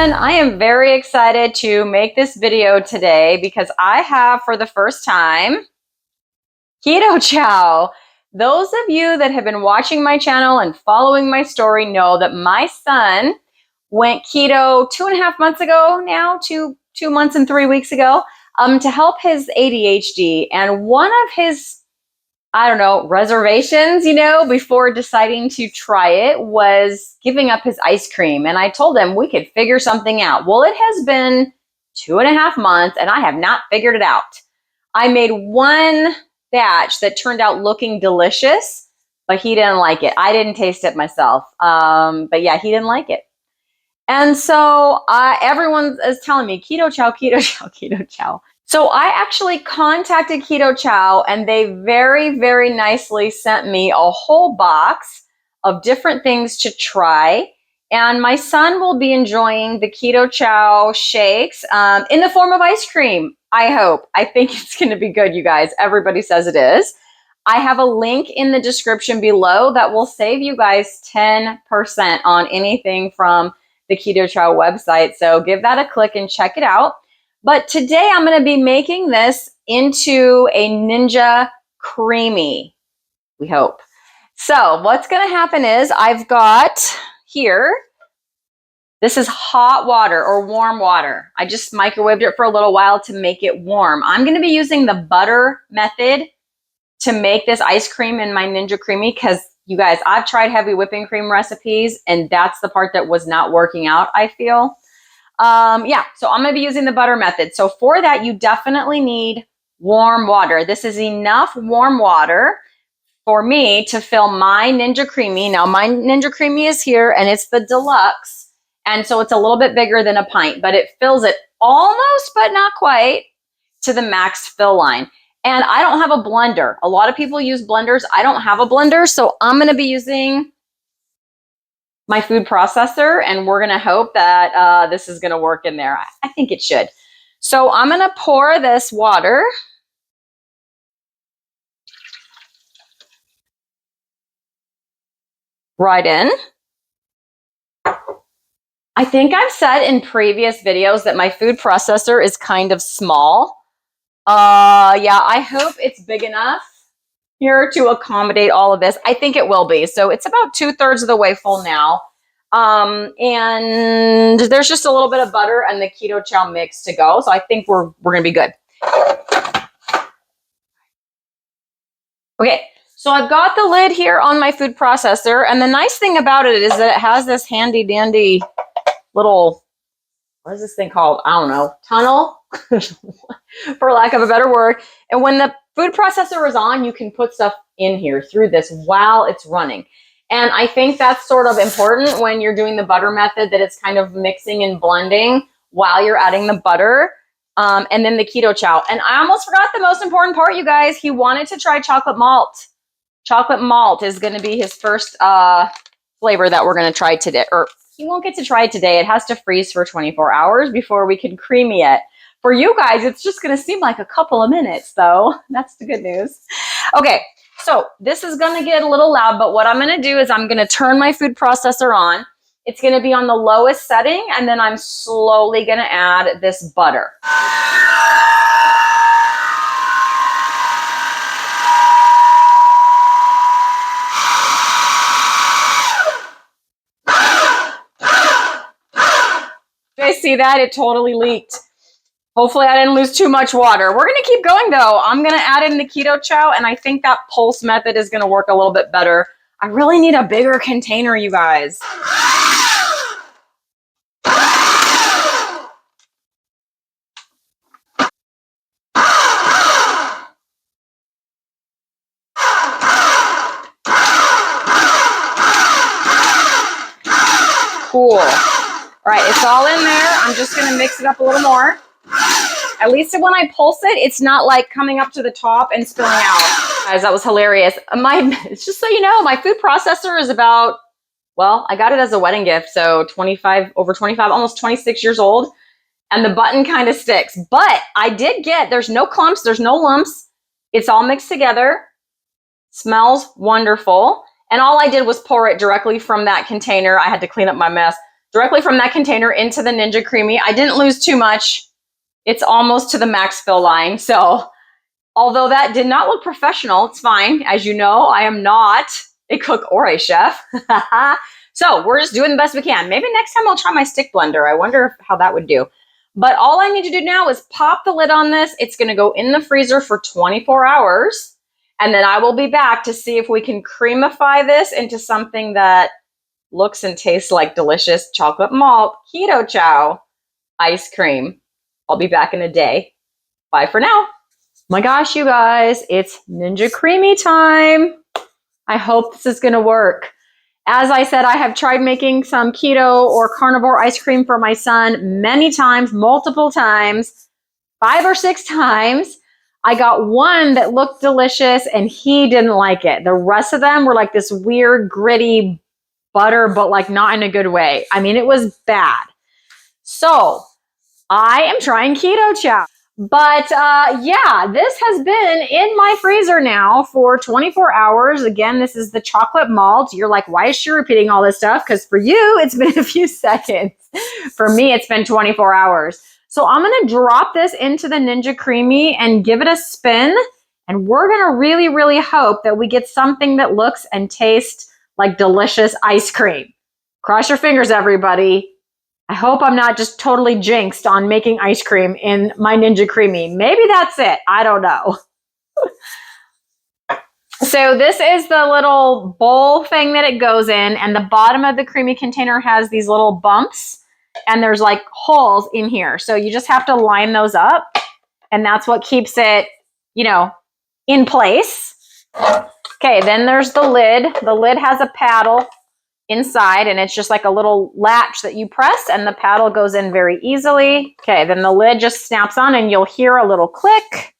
everyone. I am very excited to make this video today because I have for the first time Ketochow. Those of you that have been watching my channel and following my story know that my son went keto 2.5 months ago now, 2 months and 3 weeks ago, to help his ADHD. And one of his reservations, before deciding to try it was giving up his ice cream. And I told him we could figure something out. Well, it has been 2.5 months and I have not figured it out. I made one batch that turned out looking delicious, but he didn't like it. I didn't taste it myself. But yeah, he didn't like it. And so everyone is telling me, Ketochow, Ketochow, Ketochow. So I actually contacted Ketochow and they very, very nicely sent me a whole box of different things to try. And my son will be enjoying the Ketochow shakes in the form of ice cream, I hope. I think it's going to be good, you guys. Everybody says it is. I have a link in the description below that will save you guys 10% on anything from the Ketochow website. So give that a click and check it out. But today I'm going to be making this into a Ninja Creami, we hope. So what's going to happen is I've got here, this is hot water or warm water. I just microwaved it for a little while to make it warm. I'm going to be using the butter method to make this ice cream in my Ninja Creami because, you guys, I've tried heavy whipping cream recipes and that's the part that was not working out, I feel. So I'm going to be using the butter method. So for that, you definitely need warm water. This is enough warm water for me to fill my Ninja Creami. Now my Ninja Creami is here and it's the deluxe. And so it's a little bit bigger than a pint, but it fills it almost, but not quite, to the max fill line. And I don't have a blender. A lot of people use blenders. I don't have a blender. So I'm going to be using my food processor, and we're going to hope that this is going to work in there. I think it should. So I'm going to pour this water right in. I think I've said in previous videos that my food processor is kind of small. Yeah, I hope it's big enough here to accommodate all of this. I think it will be. So it's about 2/3 of the way full now. And there's just a little bit of butter and the Ketochow mix to go. So I think we're going to be good. Okay. So I've got the lid here on my food processor. And the nice thing about it is that it has this handy dandy little, what is this thing called? I don't know, tunnel, for lack of a better word. And when the food processor is on, you can put stuff in here through this while it's running. And I think that's sort of important when you're doing the butter method, that it's kind of mixing and blending while you're adding the butter. And then the Ketochow. And I almost forgot the most important part, you guys. He wanted to try chocolate malt. Chocolate malt is going to be his first flavor that we're going to try today. Or he won't get to try it today. It has to freeze for 24 hours before we can creamy it. For you guys, it's just going to seem like a couple of minutes, though. That's the good news. Okay, so this is going to get a little loud, but what I'm going to do is I'm going to turn my food processor on. It's going to be on the lowest setting, and then I'm slowly going to add this butter. You guys see that? It totally leaked. Hopefully I didn't lose too much water. We're going to keep going though. I'm going to add in the Ketochow, and I think that pulse method is going to work a little bit better. I really need a bigger container, you guys. Cool. All right, it's all in there. I'm just going to mix it up a little more. At least when I pulse it, it's not like coming up to the top and spilling out. Guys, that was hilarious. Just so you know, my food processor is about, well, I got it as a wedding gift, so over 25, almost 26 years old. And the button kind of sticks. But I did get, there's no clumps, there's no lumps. It's all mixed together. Smells wonderful. And all I did was pour it directly from that container. I had to clean up my mess. directly from that container into the Ninja Creami. I didn't lose too much. It's almost to the max fill line. So although that did not look professional, it's fine. As you know, I am not a cook or a chef. So we're just doing the best we can. Maybe next time I'll try my stick blender. I wonder how that would do. But all I need to do now is pop the lid on this. It's going to go in the freezer for 24 hours. And then I will be back to see if we can creamify this into something that looks and tastes like delicious chocolate malt Ketochow ice cream. I'll be back in a day. Bye for now. My gosh, you guys, it's Ninja Creami time. I hope this is going to work. As I said, I have tried making some keto or carnivore ice cream for my son many times, multiple times, 5 or 6 times. I got one that looked delicious and he didn't like it. The rest of them were like this weird, gritty butter, but like not in a good way. I mean, it was bad. So I am trying Ketochow. But yeah, this has been in my freezer now for 24 hours. Again, this is the chocolate malt. You're like, why is she repeating all this stuff? Because for you, it's been a few seconds. For me, it's been 24 hours. So I'm going to drop this into the Ninja Creami and give it a spin. And we're going to really, really hope that we get something that looks and tastes like delicious ice cream. Cross your fingers, everybody. I hope I'm not just totally jinxed on making ice cream in my Ninja Creami. Maybe that's it. I don't know. So this is the little bowl thing that it goes in, and the bottom of the Creami container has these little bumps, and there's like holes in here. So you just have to line those up, and that's what keeps it, you know, in place. Okay, then there's the lid. The lid has a paddle inside, and it's just like a little latch that you press and the paddle goes in very easily. Okay, then the lid just snaps on and you'll hear a little click.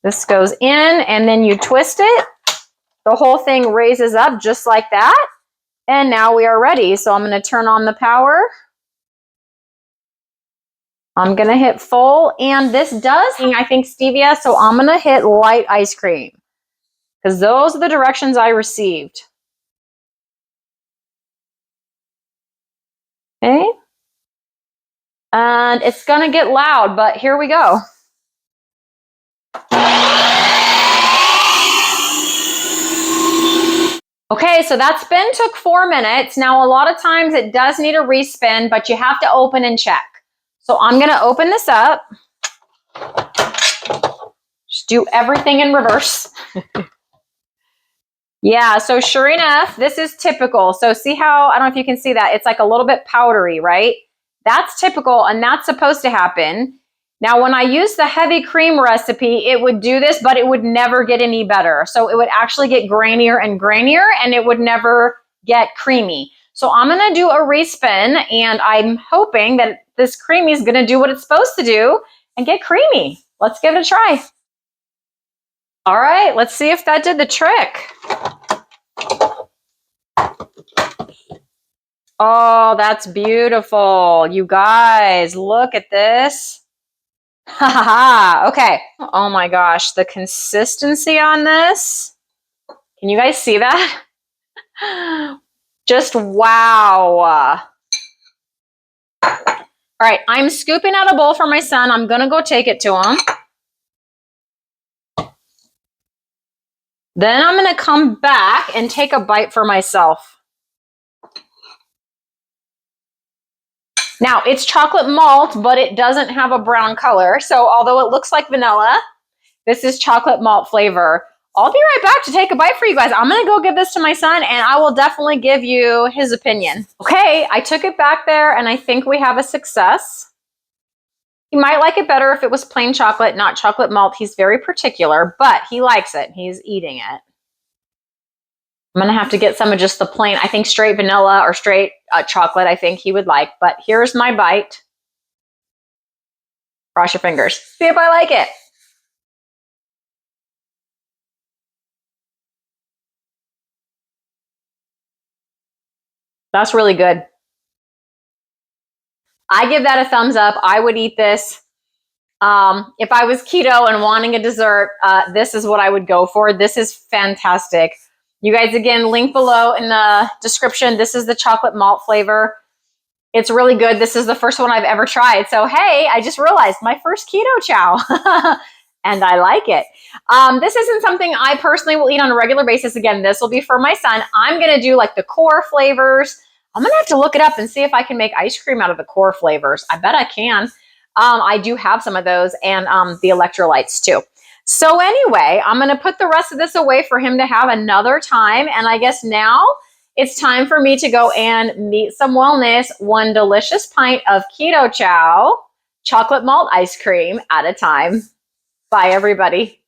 This goes in and then you twist it. The whole thing raises up just like that. And now we are ready. So I'm going to turn on the power. I'm going to hit full, and this does, I think, stevia. So I'm going to hit light ice cream because those are the directions I received. Okay. And it's going to get loud, but here we go. Okay, so that spin took 4 minutes. Now, a lot of times it does need a respin, but you have to open and check. So I'm going to open this up. Just do everything in reverse. Yeah, so sure enough, this is typical. So see how, I don't know if you can see that, it's like a little bit powdery, right? That's typical, and that's supposed to happen. Now, when I use the heavy cream recipe, it would do this, but it would never get any better. So it would actually get grainier and grainier, and it would never get creamy. So I'm going to do a respin, and I'm hoping that this Creami is going to do what it's supposed to do and get creamy. Let's give it a try. All right, let's see if that did the trick. Oh, that's beautiful. You guys, look at this. Ha ha ha. Okay. Oh my gosh, the consistency on this. Can you guys see that? Just wow. All right, I'm scooping out a bowl for my son. I'm going to go take it to him. Then I'm going to come back and take a bite for myself. Now, it's chocolate malt, but it doesn't have a brown color. So although it looks like vanilla, this is chocolate malt flavor. I'll be right back to take a bite for you guys. I'm going to go give this to my son, and I will definitely give you his opinion. Okay, I took it back there, and I think we have a success. He might like it better if it was plain chocolate, not chocolate malt. He's very particular, but he likes it. He's eating it. I'm going to have to get some of just the plain, I think straight vanilla or straight chocolate, I think he would like. But here's my bite. Cross your fingers. See if I like it. That's really good. I give that a thumbs up. I would eat this. If I was keto and wanting a dessert, this is what I would go for. This is fantastic. You guys, again, link below in the description. This is the chocolate malt flavor. It's really good. This is the first one I've ever tried. So, hey, I just realized my first keto chow. And I like it. This isn't something I personally will eat on a regular basis. Again, this will be for my son. I'm going to do like the core flavors. I'm going to have to look it up and see if I can make ice cream out of the core flavors. I bet I can. I do have some of those, and the electrolytes too. So anyway, I'm going to put the rest of this away for him to have another time. And I guess now it's time for me to go and meet some wellness, one delicious pint of keto chow, chocolate malt ice cream at a time. Bye, everybody.